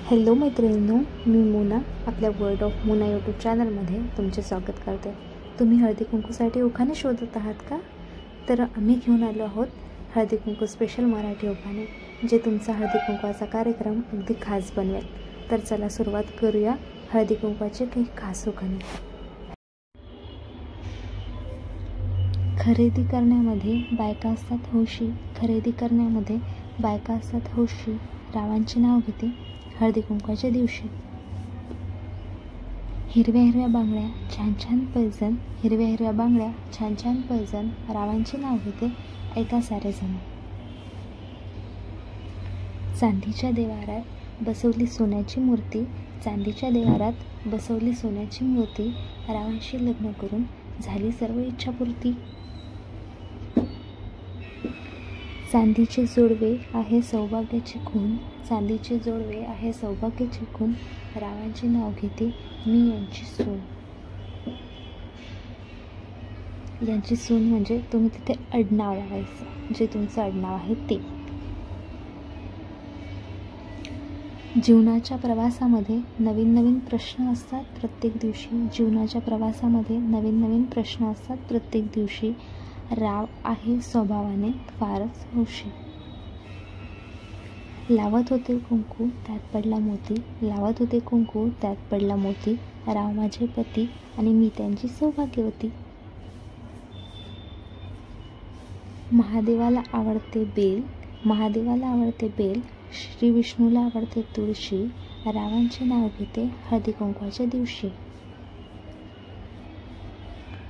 Hello मैत्रिणींनो, मी मोना आपल्या word of Mona YouTube चॅनलमध्ये तुमचे स्वागत करते। तुम्ही हळदी कुंकूसाठी उखाणे शोधत आहात का? तर आम्ही घेऊन आलो आहोत हळदी कुंकू स्पेशल मराठी उखाणे, जे तुमचा हळदी कुंकवाचा कार्यक्रम अगदी खास बनवेल। तर चला सुरुवात करूया हळदी कुंकवाचे काही खास उखाणे। खरेदी करण्यामध्ये बायका असतात हौशी, खरेदी करण्यामध्ये बायका असतात हौशी, रावांचे नाव घेते हळदी कुंकवाच्या दिवशी। हिरव्या हिरव्या बांगड्या छान छान पैजण, हिरव्या हिरव्या बांगड्या छान छान पैजण, रावांचे नाव घेते ऐका सारेजण। चांदीच्या देवारात बसवली सोन्याची मूर्ती, चांदीच्या देवारात बसवली सोन्याची मूर्ती, रावांशी लग्न करून झाली सर्व इच्छापूर्ती। चांदीचे जोडवे आहे सौभाग्याची खून, चांदीचे जोडवे आहे सौभाग्याची खून, रावांचे नाव घेते मी यांची सून। यांची सून म्हणजे तुम्ही तिथे आडनाव लावायचं, जे तुमचं आडनाव आहे ते। जीवनाच्या प्रवासामध्ये नवीन नवीन प्रश्न असतात प्रत्येक दिवशी, जीवनाच्या प्रवासामध्ये नवीन नवीन प्रश्न असतात प्रत्येक दिवशी, राव आहे स्वभावाने फारच हौशी। लावत होते कुंकू त्यात पडला मोती, लावत होते कुंकू त्यात पडला मोती, राव माझे पती आणि मी त्यांची सौभाग्यवती। महादेवाला आवडते बेल, महादेवाला आवडते बेल, श्री विष्णूला आवडते तुळशी, रावांचे नाव घेते हळदी कुंकवाच्या दिवशी।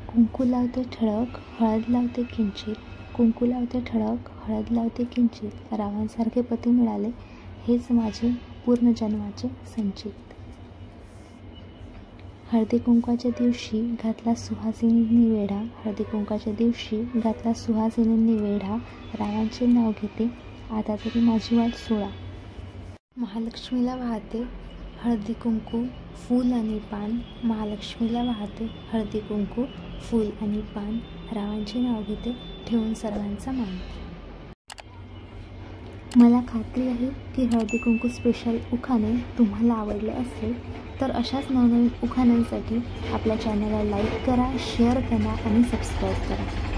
कुंकू लावते ठळक हळद लावते किंचित, कुंकू लावते ठळक हळद लावते किंचित, रावांसारखे पती मिळाले हेच माझे पूर्ण जन्माचे संचित। हळदी कुंकवाच्या दिवशी घातला सुहासिनींनी वेढा, हळदी कुंकवाच्या दिवशी घातला सुहासिनींनी वेढा, रावांचे नाव घेते आता तरी माझी वाट सोडा। महालक्ष्मीला वाहते हळदी कुंकू फूल आणि पान, महालक्ष्मीला वाहते हळदी कुंकू फूल आणि पान, रावांचे नाव घेते ठेवून सर्वांचा मान। मला खात्री आहे की हळदी कुंकू स्पेशल उखाणे तुम्हाला आवडले असेल, तर अशाच नवनवीन उखाण्यांसाठी आपल्या चॅनलला लाईक करा, शेअर करा आणि सबस्क्राईब करा।